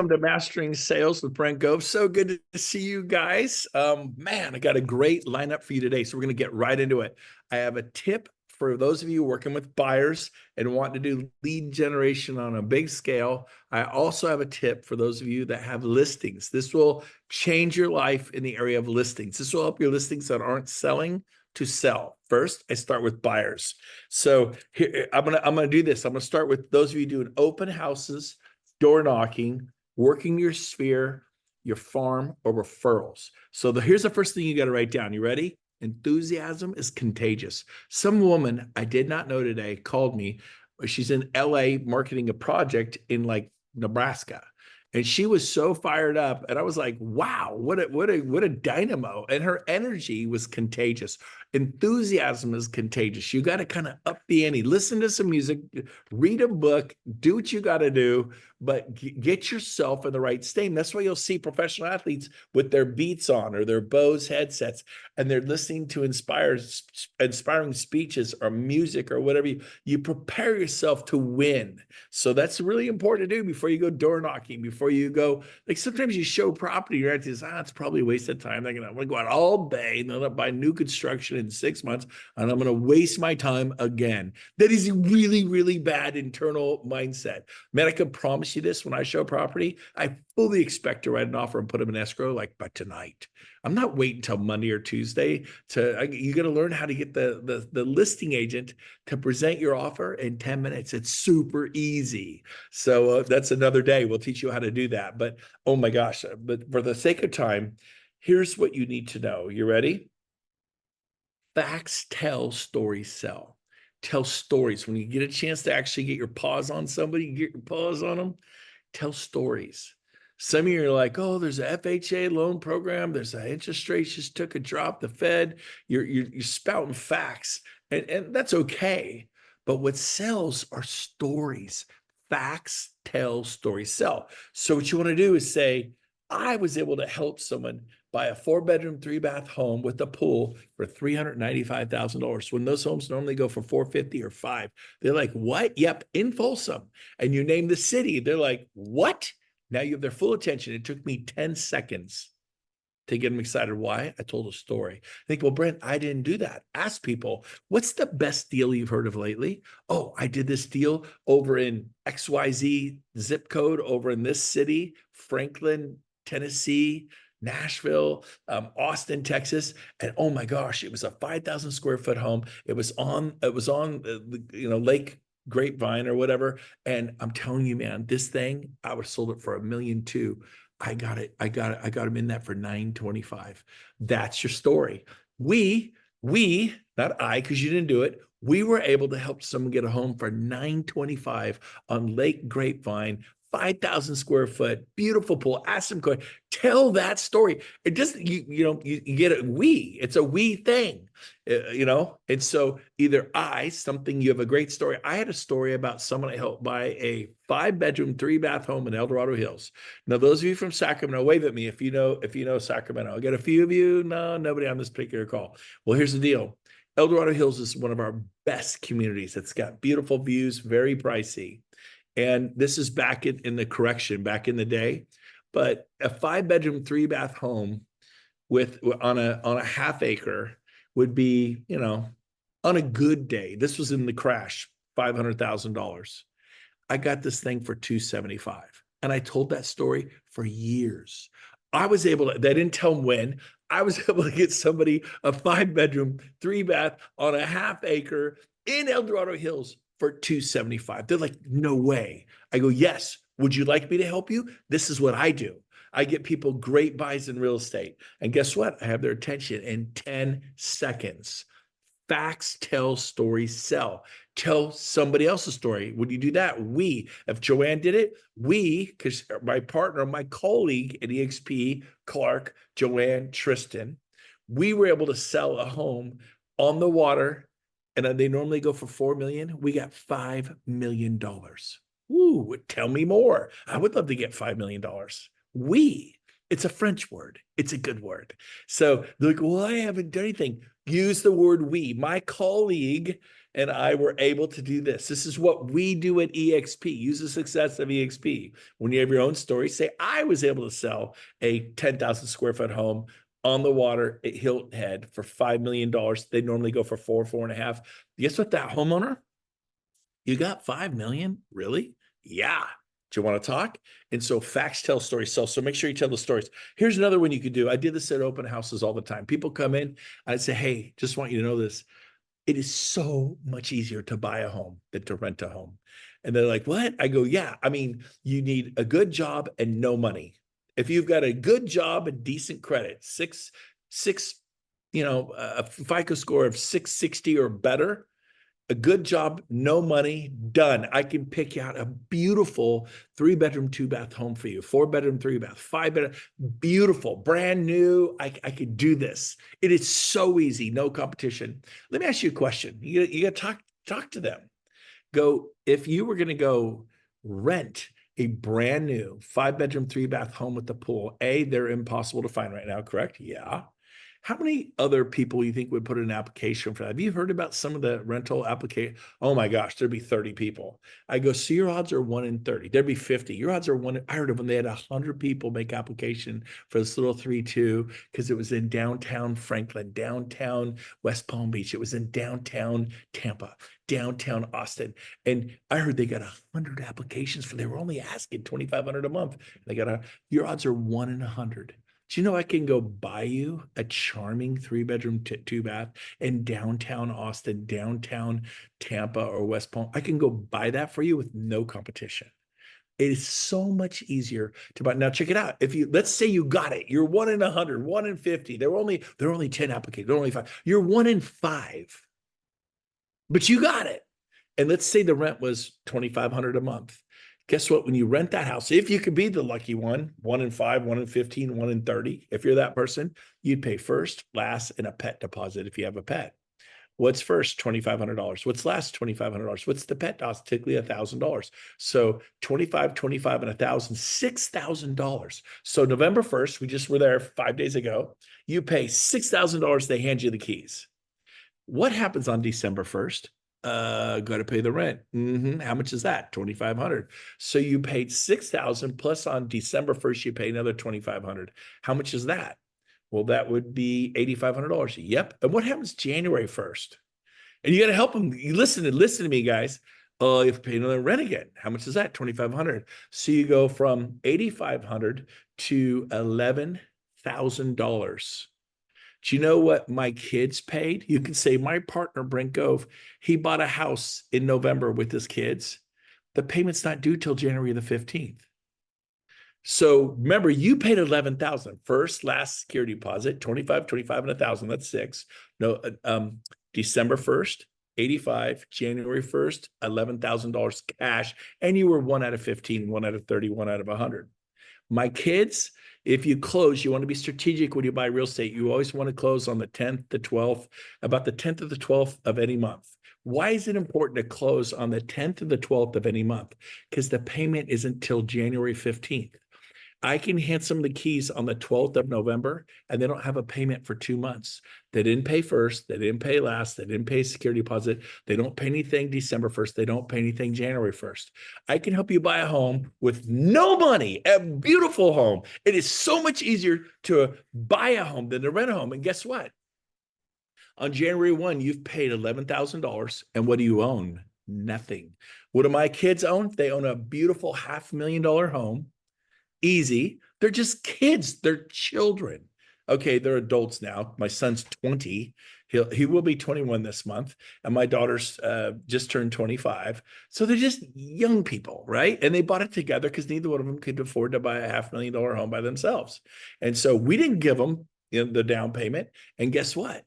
Welcome to Mastering Sales with Brent Gove. So good to see you guys. Man, I got a great lineup for you today. So we're going to get right into it. I have a tip for those of you working with buyers and want to do lead generation on a big scale. I also have a tip for those of you that have listings. This will change your life in the area of listings. This will help your listings that aren't selling to sell. First, I start with buyers. So here, I'm gonna do this. I'm gonna start with those of you doing open houses, door knocking, working your sphere, your farm, or referrals. So here's the first thing you got to write down. You ready? Enthusiasm is contagious. Some woman I did not know today called me. She's in LA marketing a project in like Nebraska. And she was so fired up. And I was like, wow, what a dynamo. And her energy was contagious. Enthusiasm is contagious. You got to kind of up the ante, listen to some music, read a book, do what you got to do, but get yourself in the right state. And that's why you'll see professional athletes with their Beats on or their Bose headsets, and they're listening to inspiring speeches or music or whatever. You prepare yourself to win. So that's really important to do before you go door knocking, before you go, like sometimes you show property, you're at this, it's probably a waste of time. I'm going to go out all day and then buy new construction in 6 months, and I'm going to waste my time again. That is a really, really bad internal mindset. Man, I can promise you this, when I show property, I fully expect to write an offer and put them in escrow like by tonight. I'm not waiting until Monday or Tuesday. You got to learn how to get the listing agent to present your offer in 10 minutes. It's super easy. So that's another day. We'll teach you how to do that. But oh my gosh, but for the sake of time, here's what you need to know. You ready? Facts tell, stories sell. Tell stories. When you get a chance to actually get your paws on somebody, get your paws on them, tell stories. Some of you are like, oh, there's a FHA loan program. There's an interest rate just took a drop. The Fed, you're spouting facts, and that's okay. But what sells are stories. Facts tell, stories sell. So what you want to do is say, I was able to help someone buy a 4-bedroom, 3-bath home with a pool for $395,000. When those homes normally go for $450 or $5, they're like, what? Yep, in Folsom. And you name the city. They're like, what? Now you have their full attention. It took me 10 seconds to get them excited. Why? I told a story. I think, well, Brent, I didn't do that. Ask people, what's the best deal you've heard of lately? Oh, I did this deal over in XYZ zip code over in this city, Franklin, Tennessee, Nashville, Austin, Texas, and oh my gosh, it was a 5,000 square foot home. It was on Lake Grapevine or whatever. And I'm telling you, man, this thing, I would have sold it for $1.2 million. I got him in that for 925. That's your story. We, not I, because you didn't do it. We were able to help someone get a home for 925 on Lake Grapevine, 5,000 square foot, beautiful pool. Ask them, tell that story. It doesn't, you get it. It's a we thing, And so either something, you have a great story. I had a story about someone I helped buy a 5-bedroom, 3-bath home in El Dorado Hills. Now, those of you from Sacramento, wave at me if you know Sacramento. I got a few of you. No, nobody on this particular call. Well, here's the deal. El Dorado Hills is one of our best communities. It's got beautiful views, very pricey. And this is back in the back in the day. But a 5-bedroom, 3-bath home on a half acre would be, on a good day. This was in the crash, $500,000. I got this thing for $275. And I told that story for years. I was able to, they didn't tell them when, I was able to get somebody a 5-bedroom, 3-bath on a half acre in El Dorado Hills for $275. They're like, no way. I go, yes. Would you like me to help you? This is what I do. I get people great buys in real estate. And guess what? I have their attention in 10 seconds. Facts tell, stories sell. Tell somebody else's story. Would you do that? If Joanne did it, because my partner, my colleague at EXP, Clark, Joanne, Tristan, we were able to sell a home on the water, and they normally go for $4 million. We got $5 million. Ooh, tell me more. I would love to get $5 million. It's a French word. It's a good word. So they're like, well, I haven't done anything. Use the word we. My colleague and I were able to do this. This is what we do at EXP. Use the success of EXP. When you have your own story, say, I was able to sell a 10,000 square foot home on the water at Hilton Head for $5 million. They normally go for 4.5. Guess what? That homeowner, you got 5 million? Really? Yeah. Do you want to talk? And so facts tell, stories sell. So make sure you tell the stories. Here's another one you could do. I did this at open houses all the time. People come in, I'd say, hey, just want you to know this. It is so much easier to buy a home than to rent a home. And they're like, what? I go, yeah. I mean, you need a good job and no money. If you've got a good job and decent credit, a FICO score of 660 or better, a good job, no money, done. I can pick out a beautiful 3-bedroom, 2-bath home for you, 4-bedroom, 3-bath, 5-bedroom, beautiful, brand new. I could do this. It is so easy, no competition. Let me ask you a question. You got to talk to them. Go, if you were going to go rent a brand new 5-bedroom, 3-bath home with the pool, they're impossible to find right now, correct? Yeah. How many other people you think would put an application for that? Have you heard about some of the rental application? Oh my gosh, there'd be 30 people. I go, so your odds are 1 in 30. There'd be 50. Your odds are 1. I heard of when they had 100 people make application for this little 3-2 because it was in downtown Franklin, downtown West Palm Beach. It was in downtown Tampa, downtown Austin. And I heard they got 100 applications for, they were only asking $2,500 a month. They got your odds are 1 in 100. Do you know I can go buy you a charming 3-bedroom, 2-bath in downtown Austin, downtown Tampa, or West Palm? I can go buy that for you with no competition. It is so much easier to buy. Now check it out. If you, let's say you got it, you're 1 in 100, 1 in 50. There are only 10 applications. There are only 5. You're 1 in 5, but you got it. And let's say the rent was $2,500 a month. Guess what? When you rent that house, if you could be the lucky 1 in 5, 1 in 15, 1 in 30, if you're that person, you'd pay first, last, and a pet deposit if you have a pet. What's first? $2,500. What's last? $2,500. What's the pet deposit? Typically $1,000. So 25, 25, and 1,000, $6,000. So November 1st, we just were there 5 days ago. You pay $6,000. They hand you the keys. What happens on December 1st? Got to pay the rent. How much is that? $2,500. So you paid $6,000 plus on December 1st, you pay another $2,500. How much is that? Well, that would be $8,500. Yep. And what happens January 1st? And you got to help them. You listen to me, guys. You have to pay another rent again. How much is that? $2,500. So you go from $8,500 to $11,000. Do you know what my kids paid? You can say my partner, Brent Gove, he bought a house in November with his kids. The payment's not due till January the 15th. So remember, you paid $11,000 first, last security deposit, 25, 25, and 1,000. That's 6. No, December 1st, 85, January 1st, $11,000 cash. And you were 1 out of 15, 1 out of 30, 1 out of 100. My kids, if you close, you want to be strategic when you buy real estate. You always want to close on the 10th, the 12th, about the 10th or the 12th of any month. Why is it important to close on the 10th or the 12th of any month? Because the payment isn't till January 15th. I can hand some of the keys on the 12th of November, and they don't have a payment for 2 months. They didn't pay first. They didn't pay last. They didn't pay security deposit. They don't pay anything December 1st. They don't pay anything January 1st. I can help you buy a home with no money, a beautiful home. It is so much easier to buy a home than to rent a home. And guess what? On January 1, you've paid $11,000. And what do you own? Nothing. What do my kids own? They own a beautiful $500,000 home. Easy. They're just kids. They're children. Okay, they're adults now. My son's 20. He will be 21 this month. And my daughter's just turned 25. So they're just young people, right? And they bought it together because neither one of them could afford to buy a $500,000 home by themselves. And so we didn't give them, the down payment. And guess what?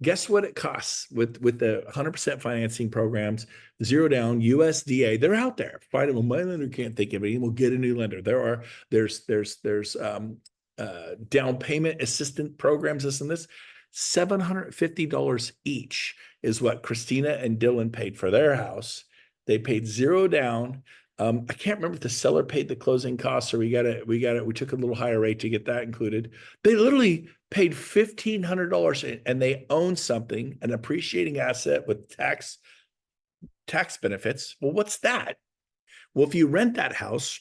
Guess what it costs with the 100% financing programs, 0 down, USDA. They're out there. Find them. My lender can't think of it. We'll get a new lender. There's down payment assistant programs, this and this. $750 each is what Christina and Dylan paid for their house. They paid 0 down. I can't remember if the seller paid the closing costs or we took a little higher rate to get that included. They literally paid $1,500 and they own something, an appreciating asset with tax tax benefits. Well, what's that? Well, if you rent that house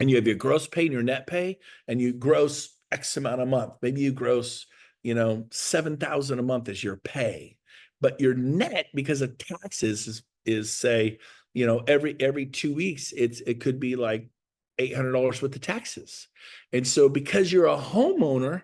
and you have your gross pay and your net pay, and you gross X amount a month, maybe you gross, 7,000 a month is your pay, but your net, because of taxes, is say, every 2 weeks, it could be like $800 worth of taxes. And so because you're a homeowner,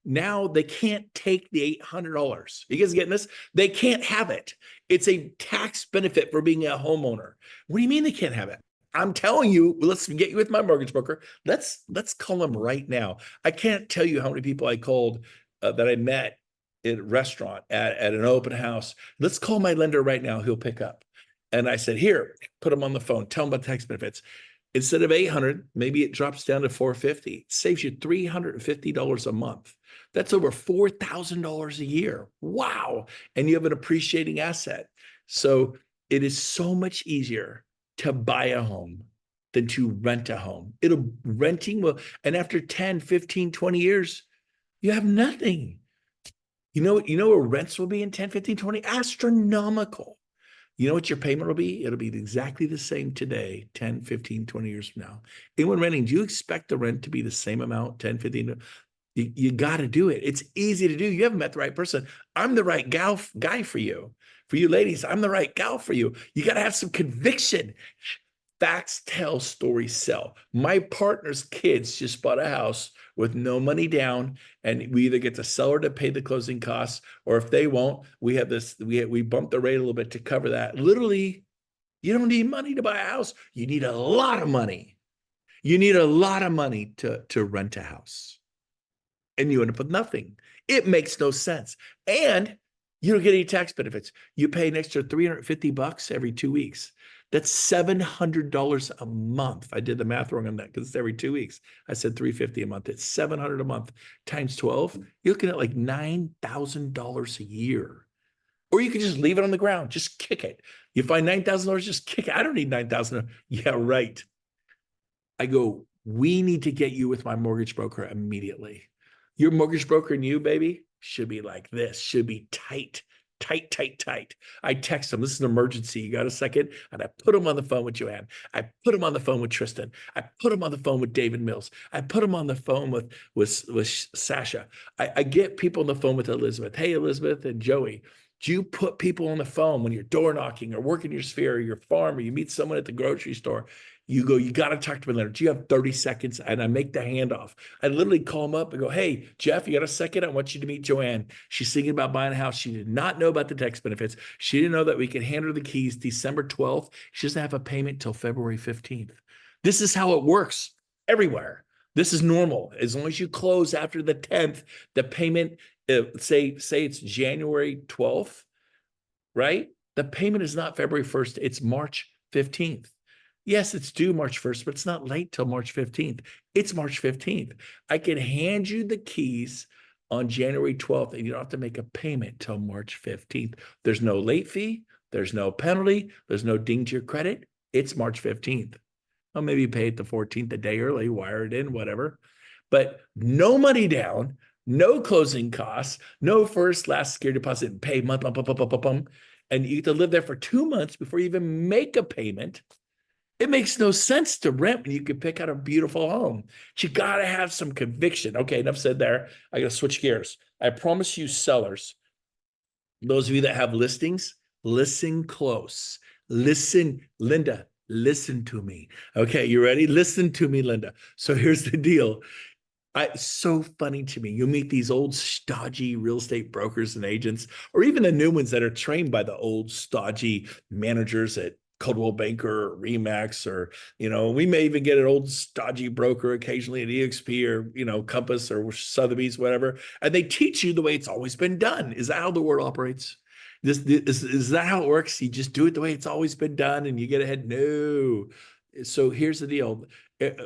now they can't take the $800. You guys getting this? They can't have it. It's a tax benefit for being a homeowner. What do you mean they can't have it? I'm telling you, let's get you with my mortgage broker. Let's call them right now. I can't tell you how many people I called that I met in a restaurant at an open house. Let's call my lender right now. He'll pick up. And I said, here, put him on the phone. Tell him about tax benefits. Instead of 800, maybe it drops down to 450. It saves you $350 a month. That's over $4,000 a year. Wow. And you have an appreciating asset. So it is so much easier to buy a home than to rent a home. Renting will, and after 10, 15, 20 years, you have nothing. Where rents will be in 10, 15, 20? Astronomical. You know what your payment will be? It'll be exactly the same today, 10, 15, 20 years from now. Anyone renting, do you expect the rent to be the same amount, 10, 15? You got to do it. It's easy to do. You haven't met the right person. I'm the right guy for you. For you ladies, I'm the right gal for you. You got to have some conviction. Facts tell, stories sell. My partner's kids just bought a house with no money down, and we either get the seller to pay the closing costs, or if they won't, we have this. We bump the rate a little bit to cover that. Literally, you don't need money to buy a house. You need a lot of money. You need a lot of money to rent a house, and you end up with nothing. It makes no sense, and you don't get any tax benefits. You pay an extra $350 every 2 weeks. That's $700 a month. I did the math wrong on that because it's every 2 weeks. I said $350 a month. It's $700 a month times 12. You're looking at like $9,000 a year. Or you could just leave it on the ground. Just kick it. You find $9,000, just kick it. I don't need $9,000. Yeah, right. I go, we need to get you with my mortgage broker immediately. Your mortgage broker and you, baby, should be like this, should be tight. I text them, this is an emergency. You got a second? And I put them on the phone with Joanne. I put them on the phone with Tristan. I put them on the phone with David Mills. I put them on the phone with Sasha. I get people on the phone with Elizabeth. Hey, Elizabeth and Joey, do you put people on the phone when you're door knocking or working your sphere or your farm, or you meet someone at the grocery store? You go, you got to talk to me later. Do you have 30 seconds? And I make the handoff. I literally call them up and go, hey, Jeff, you got a second? I want you to meet Joanne. She's thinking about buying a house. She did not know about the tax benefits. She didn't know that we could hand her the keys December 12th. She doesn't have a payment till February 15th. This is how it works everywhere. This is normal. As long as you close after the 10th, the payment, say it's January 12th, right? The payment is not February 1st. It's March 15th. Yes, it's due March 1st, but it's not late till March 15th. It's March 15th. I can hand you the keys on January 12th, and you don't have to make a payment till March 15th. There's no late fee. There's no penalty. There's no ding to your credit. It's March 15th. Well, maybe you pay it the 14th, a day early, wire it in, whatever. But no money down, no closing costs, no first, last security deposit, and pay month, and you get to live there for 2 months before you even make a payment. It makes no sense to rent when you can pick out a beautiful home. But you got to have some conviction. Okay, enough said there. I got to switch gears. I promise you, sellers, those of you that have listings, listen close. Listen, Linda, listen to me. Okay, you ready? Listen to me, Linda. So here's the deal. It's so funny to me. You meet these old stodgy real estate brokers and agents, or even the new ones that are trained by the old stodgy managers at Coldwell Banker or Remax, or, we may even get an old stodgy broker occasionally at EXP or, Compass or Sotheby's, whatever. And they teach you the way it's always been done. Is that how the world operates? Is that how it works? You just do it the way it's always been done and you get ahead? No. So here's the deal.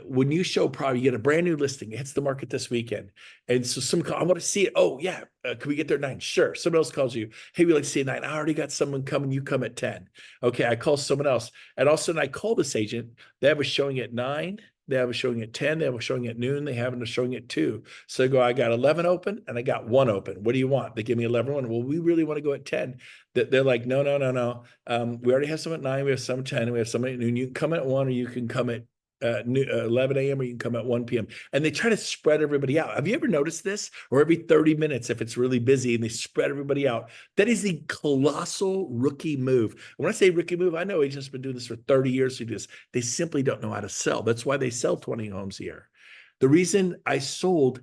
When you show product, you get a brand new listing. It hits the market this weekend. And so I want to see it. Oh, yeah. Can we get there at 9? Sure. Someone else calls you. Hey, we'd like to see it at 9. I already got someone coming. You come at 10. Okay. I call someone else. And all of a sudden I call this agent. They have a showing at 9. they have a showing at 10, they have a showing at noon, they have a showing at 2. So I go, I got 11 open and I got 1 open. What do you want? They give me 11 1. Well, we really want to go at 10. They're like, no, no, no, no. We already have some at 9, we have some at 10, we have some at noon. You can come at 1 or you can come at 11 a.m. or you can come at 1 p.m. And they try to spread everybody out. Have you ever noticed this? Or every 30 minutes, if it's really busy and they spread everybody out, that is a colossal rookie move. When I say rookie move, I know agents have been doing this for 30 years to do this. They simply don't know how to sell. That's why they sell 20 homes a year. The reason I sold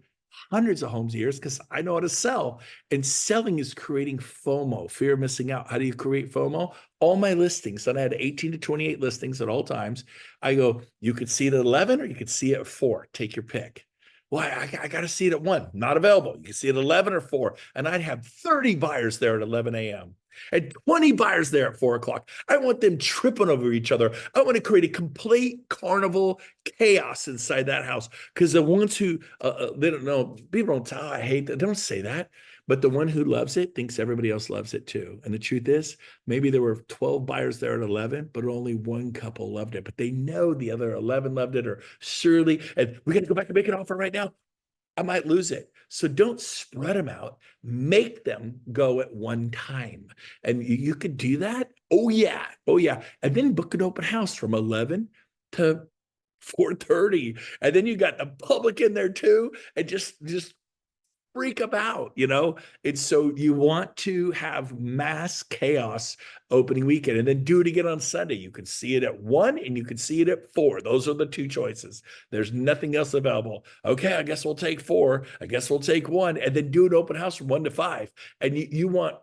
hundreds of homes a year is because I know how to sell. And selling is creating FOMO, fear of missing out. How do you create FOMO? All my listings, and I had 18 to 28 listings at all times. I go, you could see it at 11 or you could see it at 4. Take your pick. Well, I got to see it at 1. Not available. You can see it at 11 or 4. And I'd have 30 buyers there at 11 a.m. and 20 buyers there at 4 o'clock. I want them tripping over each other. I want to create a complete carnival chaos inside that house, because the ones who, they don't know, people don't tell, I hate that. They don't say that. But the one who loves it thinks everybody else loves it too. And the truth is, maybe there were 12 buyers there at 11, but only one couple loved it. But they know the other 11 loved it, or surely, and we got to go back and make an offer right now. I might lose it. So don't spread them out. Make them go at one time. And you could do that. Oh, yeah. Oh, yeah. And then book an open house from 11 to 4:30. And then you got the public in there too. And just freak them out, you know? And so you want to have mass chaos opening weekend, and then do it again on Sunday. You can see it at 1 and you can see it at 4. Those are the 2 choices. There's nothing else available. Okay, I guess we'll take 4. I guess we'll take 1, and then do an open house from 1 to 5. And you want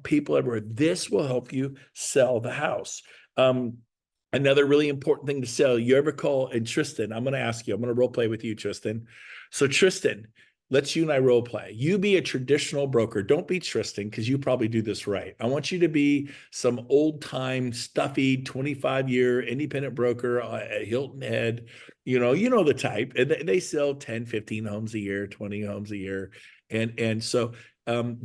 people everywhere. This will help you sell the house. Another really important thing to sell, you ever call, and Tristan, I'm going to ask you, I'm going to role play with you, Tristan. So Tristan, let's you and I role play. You be a traditional broker. Don't be Tristan, because you probably do this right. I want you to be some old time, stuffy, 25-year independent broker at Hilton Head. You know the type. And they sell 10, 15 homes a year, 20 homes a year. And so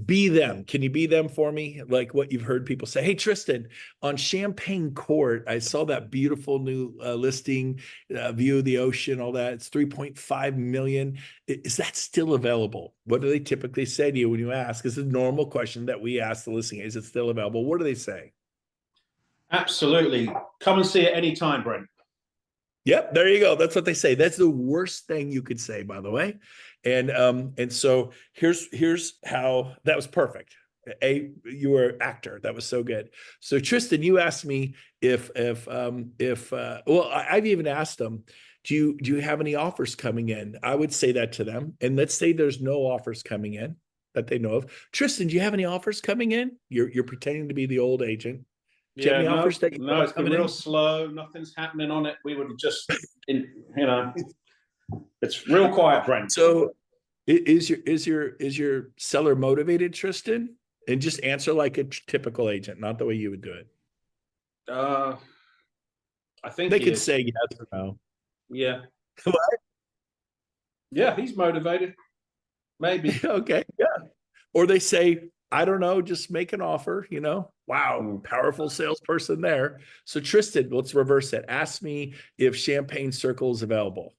be them. Can you be them for me? Like what you've heard people say. Hey, Tristan, on Champagne Court, I saw that beautiful new listing, view of the ocean, all that. It's 3.5 million. Is that still available? What do they typically say to you when you ask? It's a normal question that we ask the listing. Is it still available? What do they say? Absolutely. Come and see it anytime, Brent. Yep, there you go. That's what they say. That's the worst thing you could say, by the way. And so here's how that was perfect. You were an actor. That was so good. So Tristan, you asked me if well, I've even asked them, do you have any offers coming in? I would say that to them. And let's say there's no offers coming in that they know of. Tristan, do you have any offers coming in? You're pretending to be the old agent. Do you have any offers that no, it's been real slow. Nothing's happening on it. We would just, it's real quiet, Brent. So is your seller motivated, Tristan? And just answer like a typical agent, not the way you would do it. I think they could say yes or no. Yeah. What? Yeah, he's motivated. Maybe. Okay. Yeah. Or they say, I don't know, just make an offer, Wow, powerful salesperson there. So Tristan, let's reverse it. Ask me if Champagne Circle is available.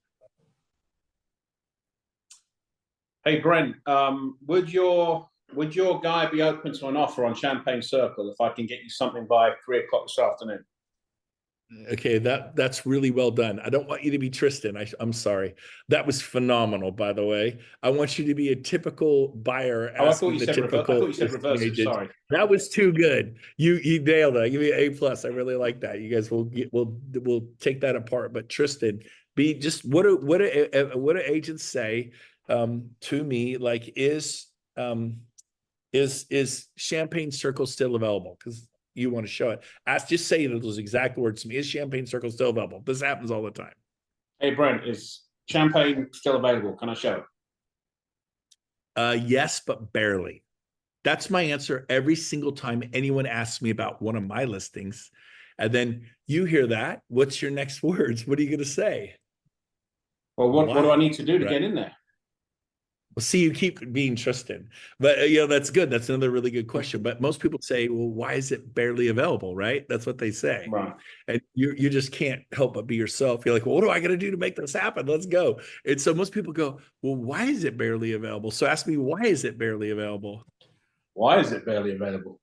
Hey, Brent, would your guy be open to an offer on Champagne Circle if I can get you something by 3 o'clock this afternoon? Okay, that's really well done. I don't want you to be Tristan. I'm sorry. That was phenomenal, by the way. I want you to be a typical buyer. I thought you said reverse. Sorry, that was too good. You nailed it. Give me an A+. I really like that. You guys we'll take that apart. But Tristan, be just what do agents say to me? Like, is Champagne Circle still available? Because you want to show it. Just say those exact words to me. Is Champagne Circle still available? This happens all the time. Hey, Brent, is Champagne still available? Can I show it? Yes, but barely. That's my answer every single time anyone asks me about one of my listings. And then you hear that. What's your next words? What are you going to say? Well, what do I need to do to get in there? Well, see, you keep being Tristan, but that's good. That's another really good question. But most people say, well, why is it barely available? Right? That's what they say. Right. And you just can't help but be yourself. You're like, well, what do I got to do to make this happen? Let's go. And so most people go, well, why is it barely available? So ask me, why is it barely available? Why is it barely available?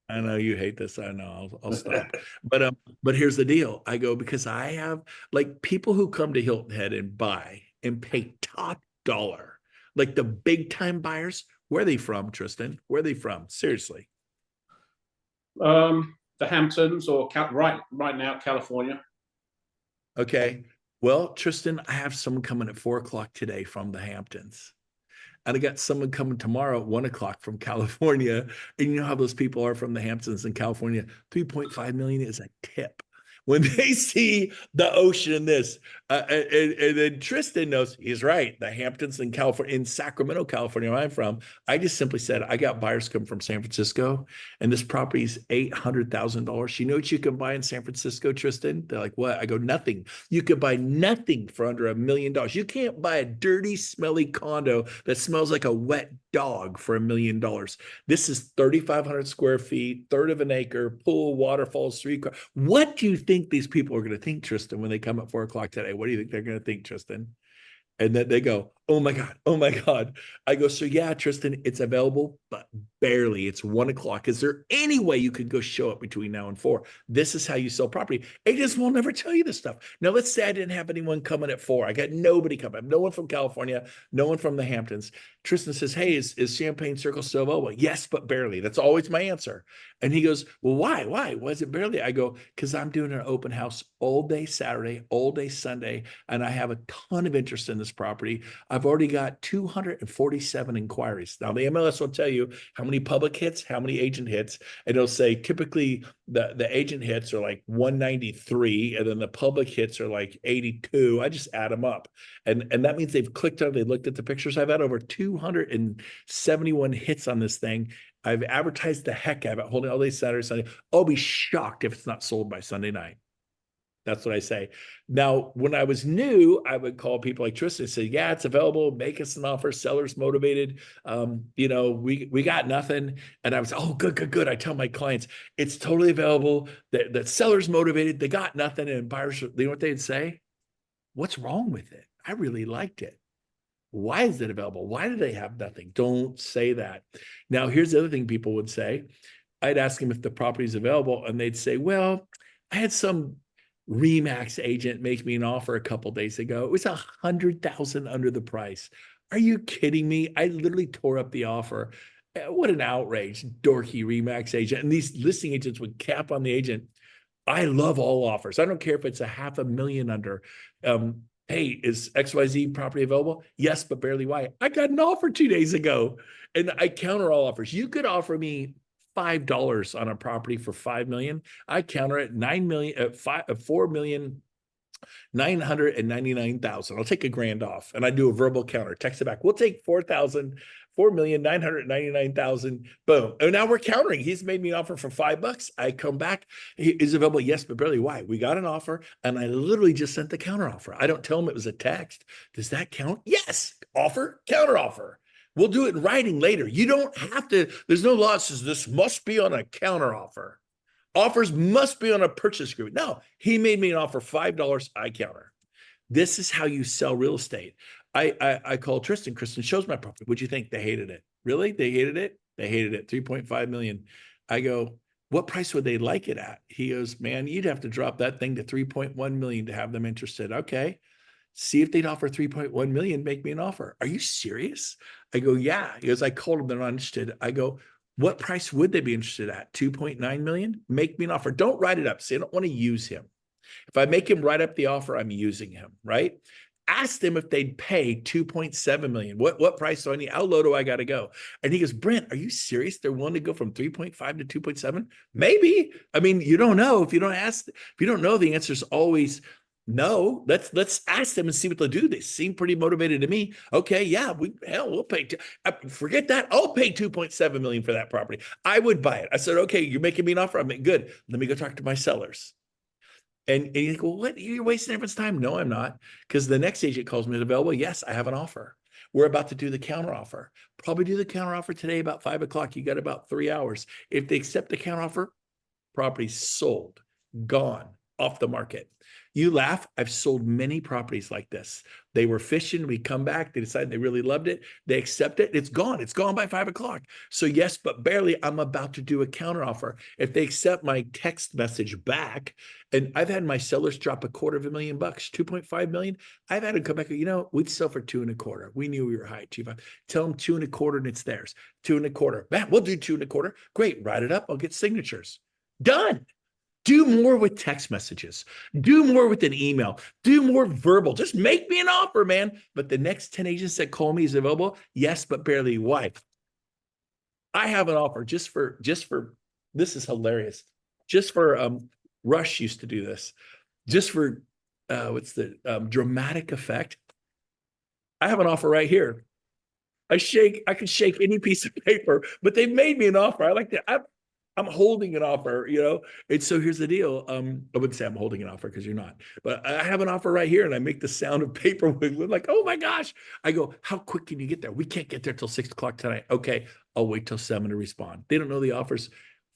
I know you hate this. I know. I'll stop. But here's the deal. I go because I have like people who come to Hilton Head and buy and pay top dollar, like the big time buyers. Where are they from, Tristan? Where are they from? Seriously. The Hamptons or right now California. Okay. Well, Tristan, I have someone coming at 4 o'clock today from the Hamptons. And I got someone coming tomorrow at 1 o'clock from California. And you know how those people are from the Hamptons in California. 3.5 million is a tip. When they see the ocean in this, and then Tristan knows he's right. The Hamptons in California, in Sacramento, California, where I'm from, I just simply said, I got buyers coming from San Francisco, and this property is $800,000. You know what you can buy in San Francisco, Tristan? They're like, what? I go, nothing. You could buy nothing for under $1 million. You can't buy a dirty, smelly condo that smells like a wet dog for $1 million. This is 3,500 square feet, third of an acre, pool, waterfalls, three car. What do you think these people are going to think, Tristan, when they come at 4 o'clock today? What do you think they're going to think, Tristan? And then they go, oh my God, oh my God. I go, so yeah, Tristan, it's available, but barely. It's 1 o'clock. Is there any way you could go show up between now and 4? This is how you sell property. Agents will never tell you this stuff. Now, let's say I didn't have anyone coming at 4. I got nobody coming. No one from California, no one from the Hamptons. Tristan says, hey, is Champagne Circle still available? Yes, but barely. That's always my answer. And he goes, well, why? Why is it barely? I go, because I'm doing an open house all day Saturday, all day Sunday, and I have a ton of interest in this property. I've already got 247 inquiries. Now, the MLS will tell you how many public hits, how many agent hits, and it'll say typically the agent hits are like 193, and then the public hits are like 82. I just add them up. And that means they've clicked on it, they looked at the pictures. I've had over 271 hits on this thing. I've advertised the heck out of it, holding all day Saturday, Sunday. I'll be shocked if it's not sold by Sunday night. That's what I say. Now, when I was new, I would call people like Tristan and say, yeah, it's available. Make us an offer. Seller's motivated. We got nothing. And I was, oh, good. I tell my clients, it's totally available. The seller's motivated. They got nothing. And buyers, you know what they'd say? What's wrong with it? I really liked it. Why is it available? Why do they have nothing? Don't say that. Now, here's the other thing people would say. I'd ask them if the property is available, and they'd say, well, I had some Remax agent make me an offer a couple days ago. It was $100,000 under the price. Are you kidding me? I literally tore up the offer. What an outrage, dorky Remax agent. And these listing agents would cap on the agent. I love all offers. I don't care if it's $500,000 under. Hey, is XYZ property available? Yes, but barely. Why? I got an offer 2 days ago, and I counter all offers. You could offer me $5 on a property for $5 million. I counter it 9 million at 4,999,000. I'll take $1,000 off, and I do a verbal counter. Text it back. We'll take 4,999,000. Boom. And now we're countering. He's made me an offer for $5. I come back. He is available. Yes, but barely. Why? We got an offer, and I literally just sent the counter offer. I don't tell him it was a text. Does that count? Yes. Offer, counter offer. We'll do it in writing later. You don't have to. There's no law that says this must be on a counter offer. Offers must be on a purchase agreement. No, he made me an offer $5. I counter. This is how you sell real estate. I call Tristan. Kristen shows my property. What'd you think? They hated it. Really? They hated it? They hated it. 3.5 million. I go, what price would they like it at? He goes, man, you'd have to drop that thing to 3.1 million to have them interested. Okay. See if they'd offer 3.1 million, make me an offer. Are you serious? I go, yeah. He goes, I called them, they're not interested. I go, what price would they be interested at? 2.9 million? Make me an offer. Don't write it up. Say, I don't want to use him. If I make him write up the offer, I'm using him, right? Ask them if they'd pay 2.7 million. What price do I need? How low do I got to go? And he goes, Brent, are you serious? They're willing to go from 3.5 to 2.7? Maybe. I mean, you don't know. If you don't ask, if you don't know, the answer is always no. Let's ask them and see what they'll do. They seem pretty motivated to me. Okay, yeah, we'll pay. Forget that. I'll pay 2.7 million for that property. I would buy it. I said, okay, you're making me an offer. I'm good. Let me go talk to my sellers. And you go, what? You're wasting everyone's time. No, I'm not. Because the next agent calls me available. Yes, I have an offer. We're about to do the counteroffer. Probably do the counteroffer today about 5 o'clock. You got about 3 hours. If they accept the counteroffer, property sold, gone, off the market. You laugh. I've sold many properties like this. They were fishing. We come back. They decide they really loved it. They accept it. It's gone. It's gone by 5 o'clock. So yes, but barely. I'm about to do a counteroffer. If they accept my text message back, and I've had my sellers drop $250,000, 2.5 million. I've had to come back. We'd sell for 2.25. We knew we were high. Tell them 2.25 and it's theirs. 2.25. Man, we'll do 2.25. Great. Write it up. I'll get signatures. Done. Do more with text messages. Do more with an email. Do more verbal. Just make me an offer, man. But the next 10 agents that call me is available. Yes, but barely. Why? I have an offer just for, this is hilarious. Just for, Rush used to do this. Just for, what's the dramatic effect? I have an offer right here. I can shake any piece of paper, but they've made me an offer. I like that. I'm holding an offer, And so here's the deal. I wouldn't say I'm holding an offer because you're not, but I have an offer right here, and I make the sound of paper wiggling, like, oh my gosh. I go, how quick can you get there? We can't get there till 6 o'clock tonight. Okay, I'll wait till 7 to respond. They don't know the offer's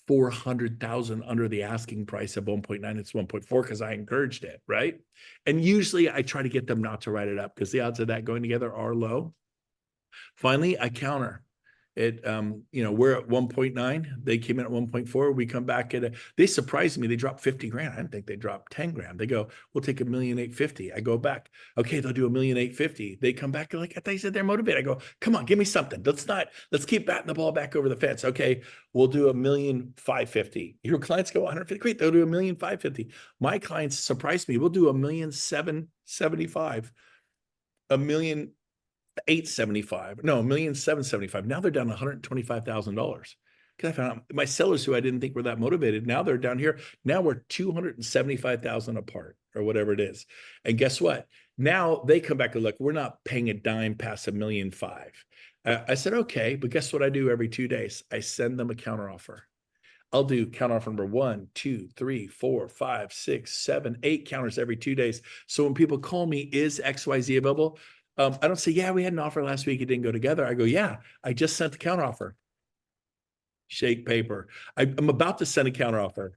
400,000 under the asking price of 1.9. It's 1.4 because I encouraged it, right? And usually I try to get them not to write it up because the odds of that going together are low. Finally, I counter. We're at 1.9. They came in at 1.4. We come back they surprised me. They dropped 50 grand. I didn't think they dropped 10 grand. They go, we'll take $1,850,000. I go back. Okay, they'll do $1,850,000. They come back like, I thought you said they're motivated. I go, come on, give me something. Let's keep batting the ball back over the fence. Okay, we'll do $1,550,000. Your clients go 150. Great, they'll do $1,550,000. My clients surprised me. We'll do $1,775,000. $1,875,000. No, $1,775,000. Now they're down $125,000. Because I found out my sellers who I didn't think were that motivated, now they're down here. Now we're $275,000 apart or whatever it is. And guess what? Now they come back and look, we're not paying a dime past $1,500,000. I said, okay, but guess what I do every 2 days? I send them a counteroffer. I'll do counteroffer number 1, 2, 3, 4, 5, 6, 7, 8 counters every 2 days. So when people call me, is XYZ available? I don't say, yeah, we had an offer last week. It didn't go together. I go, yeah, I just sent the counteroffer. Shake paper. I'm about to send a counteroffer.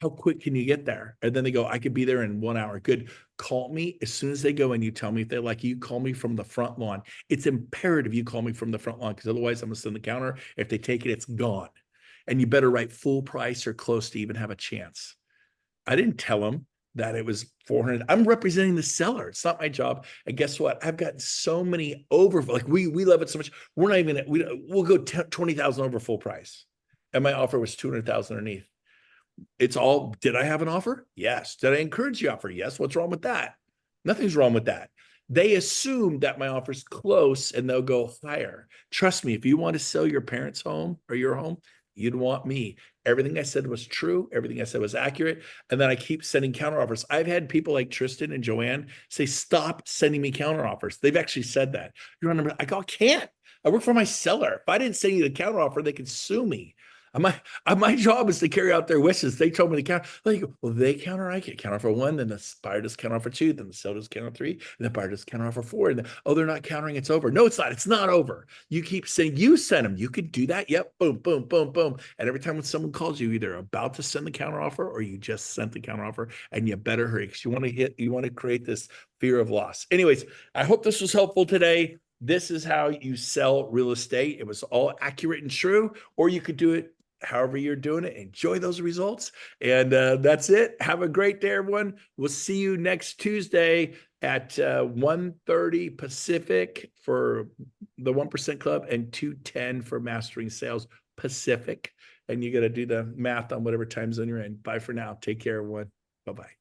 How quick can you get there? And then they go, I could be there in 1 hour. Good. Call me as soon as they go and you tell me if they like you, call me from the front lawn. It's imperative you call me from the front lawn because otherwise I'm going to send the counter. If they take it, it's gone. And you better write full price or close to even have a chance. I didn't tell them that it was 400. I'm representing the seller. It's not my job. And guess what? I've gotten so many over, like we love it so much. We're not even, we'll go 20,000 over full price. And my offer was 200,000 underneath. It's all, did I have an offer? Yes. Did I encourage the offer? Yes. What's wrong with that? Nothing's wrong with that. They assume that my offer's close and they'll go higher. Trust me, if you want to sell your parents' home or your home, you'd want me. Everything I said was true. Everything I said was accurate. And then I keep sending counteroffers. I've had people like Tristan and Joanne say, stop sending me counteroffers. They've actually said that. You're on number. I go, I can't. I work for my seller. If I didn't send you the counteroffer, they could sue me. My job is to carry out their wishes. They told me to counter. Like, well, they counter, I get counter for 1, then the buyer does counter for 2, then the seller does counter 3, and the buyer does counter for 4. And then, oh, they're not countering, it's over. No, it's not. It's not over. You keep saying you sent them. You could do that. Yep. Boom, boom, boom, boom. And every time when someone calls you, either about to send the counter offer or you just sent the counter offer, and you better hurry because you want to create this fear of loss. Anyways, I hope this was helpful today. This is how you sell real estate. It was all accurate and true, or you could do it however you're doing it. Enjoy those results. And that's it. Have a great day, everyone. We'll see you next Tuesday at 1:30 Pacific for the 1% Club and 2:10 for Mastering Sales Pacific. And you got to do the math on whatever time zone you're in. Bye for now. Take care, everyone. Bye-bye.